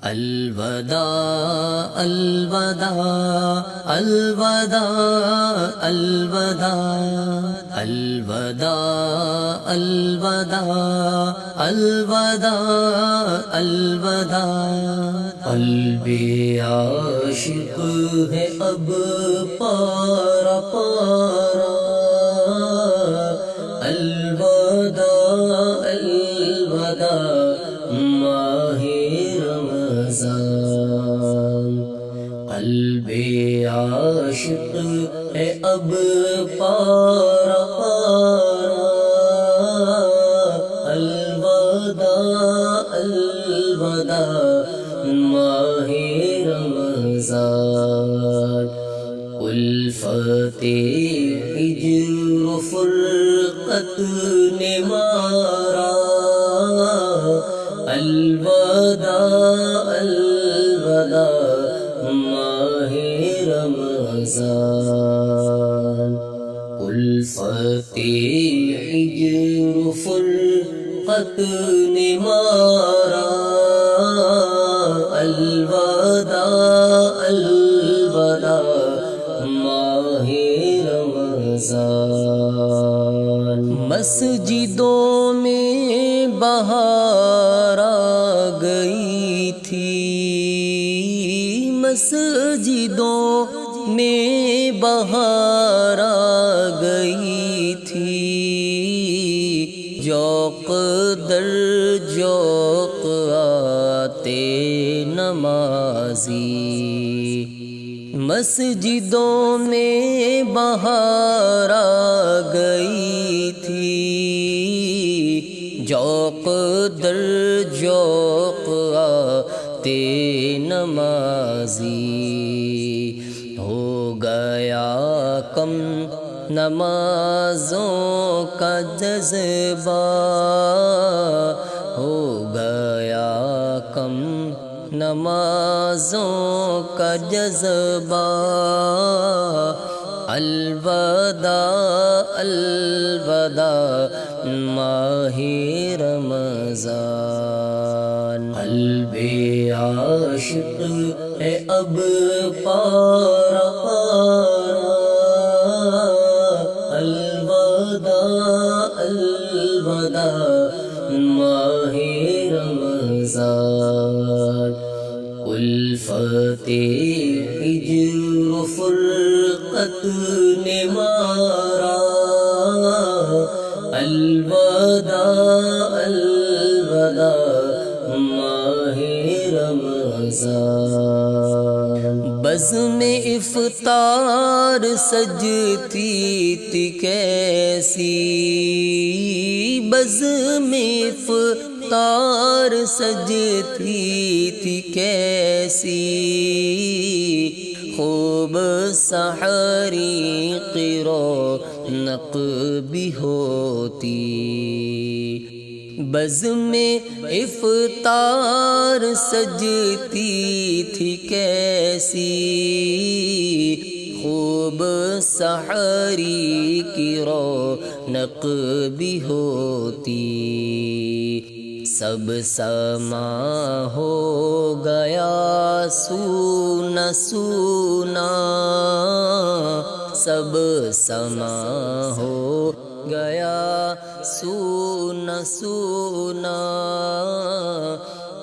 الوداع الوداع الوداع الوداع الوداع الوداع الوداع الوداع قلبی عاشق ہے اب پارا پارا الوداع الوداع ماہ رمضان قلبی عاشق ہے اب پارا پارا الوداع الوداع ماہ رمضان الفت ہجر و فرقت نے مارا الوداع الوداع ماہ رمضان الفت ہجر و فرقت نے مارا الوداع الوداع ماہ رمضان مسجدوں میں بہار آ گئی تھی مسجدوں میں بہار آ گئی تھی ذوق در ذوق آتے نمازی مسجدوں میں بہار آ گئی تھی ذوق در ذوق آتے نمازی ہو گیا کم نمازوں کا جذبہ ہو گیا کم نمازوں کا جذبہ الوداع الوداع ماہ رمضان قلبی عاشق ہے اب پارا پارا الوداع الوداع ماہ رمضان الفت ہجر و فرقت نے مارا الوداع الوداع ماہ رمضان بزم افطار سجتی تھی کیسی بزم افطار سجتی تھی کیسی خوب سحری کی رونق بھی ہوتی بزم افطار سجتی تھی کیسی خوب سحری کی رونق بھی ہوتی سب سما ہو گیا سونا سونا سب سما ہو گیا سونا سونا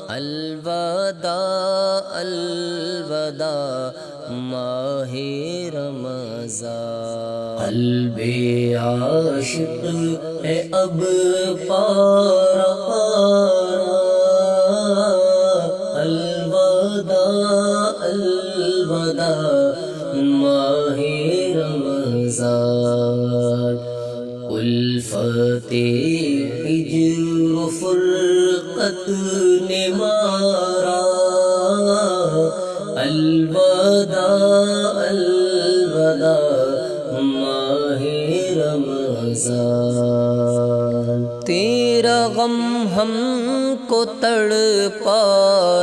الوداع الوداع ماہ رمضان قلبی عاشق ہے اب پارا پارا الوداع الوداع ماہ رمضان الفت ہجر و فرقت نے مارا الوداع الوداع ماہ رمضان تیرا غم ہم کو تڑپا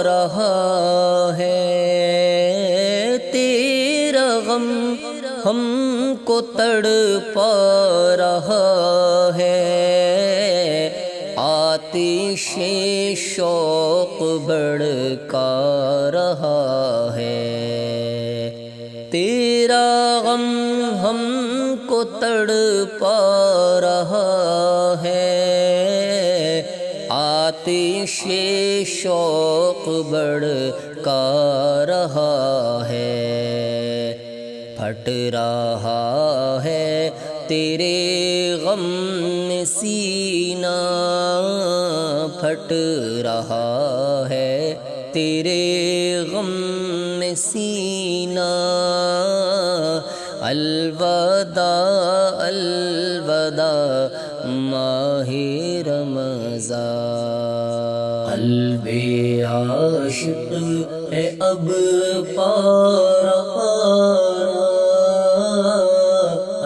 رہا ہے تیرا غم ہم کو تڑپا رہا ہے آتی آتش شوق بڑھکا رہا ہے، تیرا غم ہم کو تڑپا رہا ہے، آتش شوق بڑھکا رہا ہے، پھٹ رہا ہے تیرے غم میں سینہ، پھٹ رہا ہے تیرے غم میں سینہ، الوداع الوداع ماہ رمضان، قلب عاشق ہے اب پارا پارا،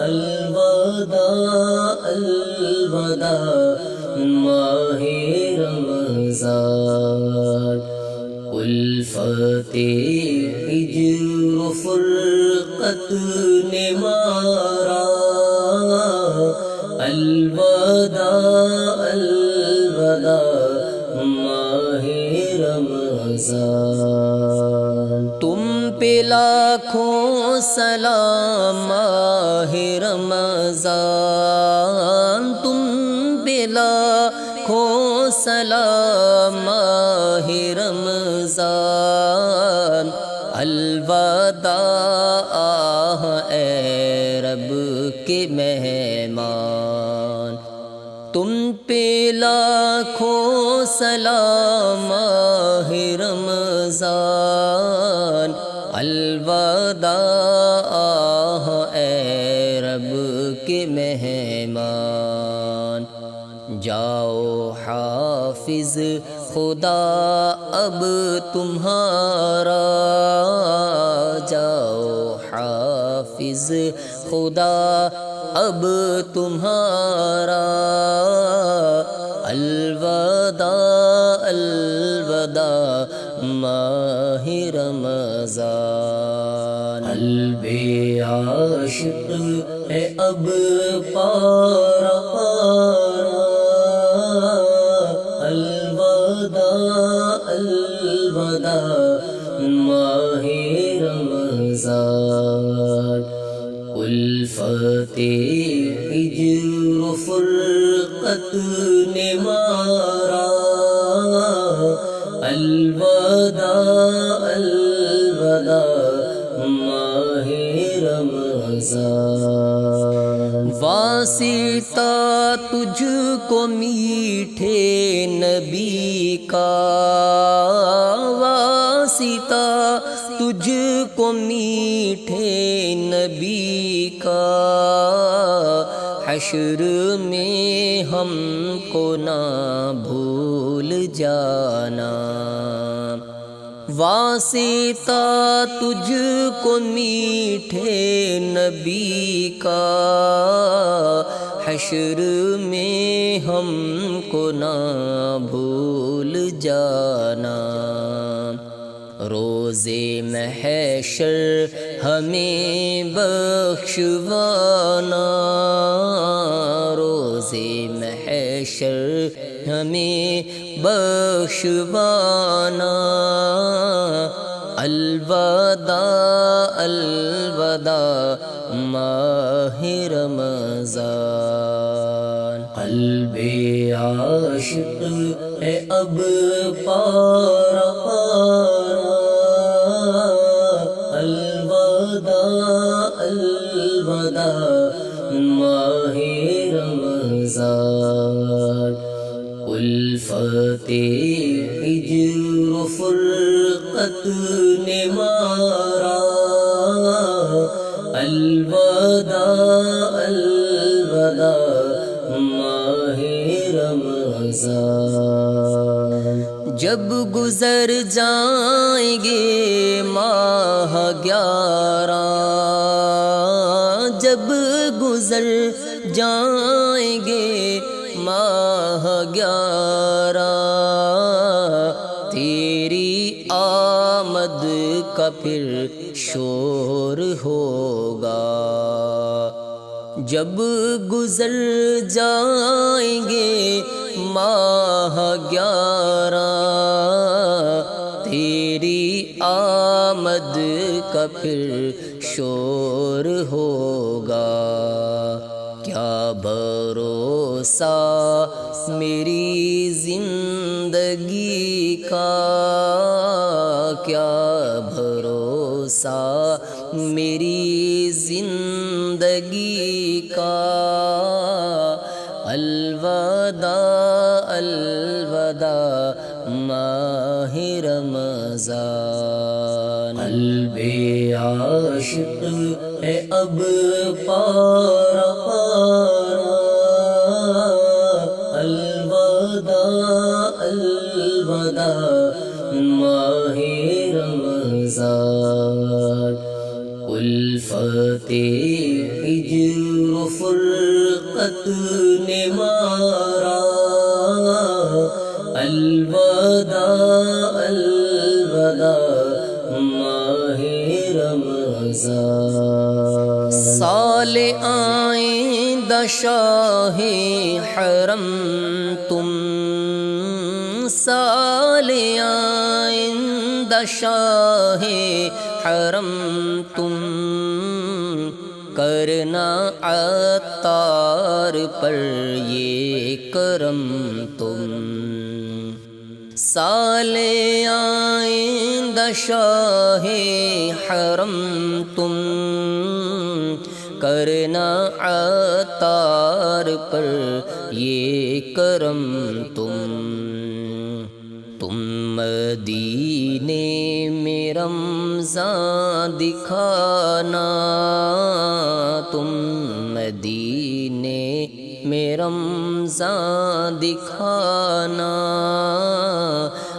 الوداع الوداع ماہ رمضان، الفت ہجر و فرقت نے مارا، الوداع الوداع ماہ رمضان، تم پہ لاکھوں سلام ماہ رمضان، تم پہ لاکھوں سلام ماہ رمضان، الوداع اے رب کے مہمان، تم پہ لاکھوں سلام ماہ رمضان، الوداع اے رب کے مہمان، جاؤ حافظ خدا اب تمہارا، جاؤ حافظ خدا اب تمہارا، الوداع الوداع ماہ رمضان، قلب عاشق ہے اب پارا پارا، الوداع الوداع ماہ رمضان، الفت ہجر و فرقت نے مارا، الوداع الوداع ماہ رمضان، واسطہ تجھ کو میٹھے نبی کا، واسطہ تجھ کو میٹھے نبی کا، حشر میں ہم کو نہ بھول جانا، واسطہ تجھ کو میٹھے نبی کا، حشر میں ہم کو نہ بھول جانا، روز محشر ہمیں بخشوانا، روز محشر ہمیں بخشوانا، الوداع الوداع ماہ رمضان، قلب عاشق ہے اب پارا پارا، الوداع الوداع ماہ رمضان، الفت ہجر و فرقت نے مارا، الوداع الوداع ماہ رمضان، جب گزر جائیں گے ماہ 11، جب گزر جائیں گے ماہ 11، تیری آمد کا پھر شور ہوگا، جب گزر جائیں گے ماہ 11 تیری آمد کا پھر شور ہوگا، کیا بھروسہ میری زندگی کا، کیا بھروسہ میری زندگی کا۔ الوداع الوداع ماہ رمضان، قلب عاشق ہے اب پارا پارا۔ الوداع الوداع ماہ رمضان، الفت ہجر و فرقت نے مارا۔ الوداع الوداع ماہ رمضان، سال آئندہ شاہ حرم تم، سال آئندہ شاہ حرم تم، کرنا عطار پر یہ کرم تم۔ سال آئندہ شاہ حرم تم، کرنا عطار پر یہ کرم تم۔ تم مدینے میں رمضان دکھانا، تم مدینے میں رمضان دکھانا۔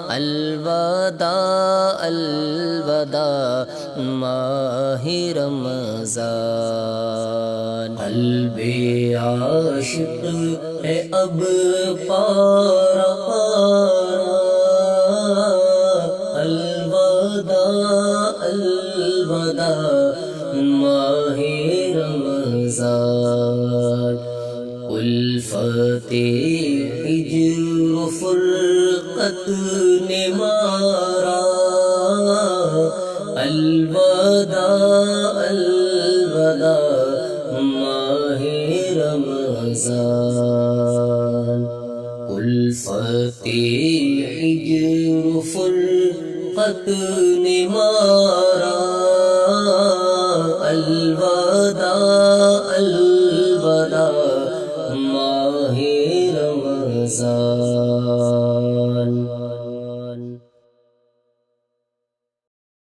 الوداع الوداع ماہ رمضان، قلب عاشق ہے اب پارا پارا۔ الوداع الوداع ماہ رمضان، الفت ہجر و فرقت نے مارا۔ الوداع الوداع ماہ رمضان، الفت ہجر و فرقت نے مارا۔ الوداع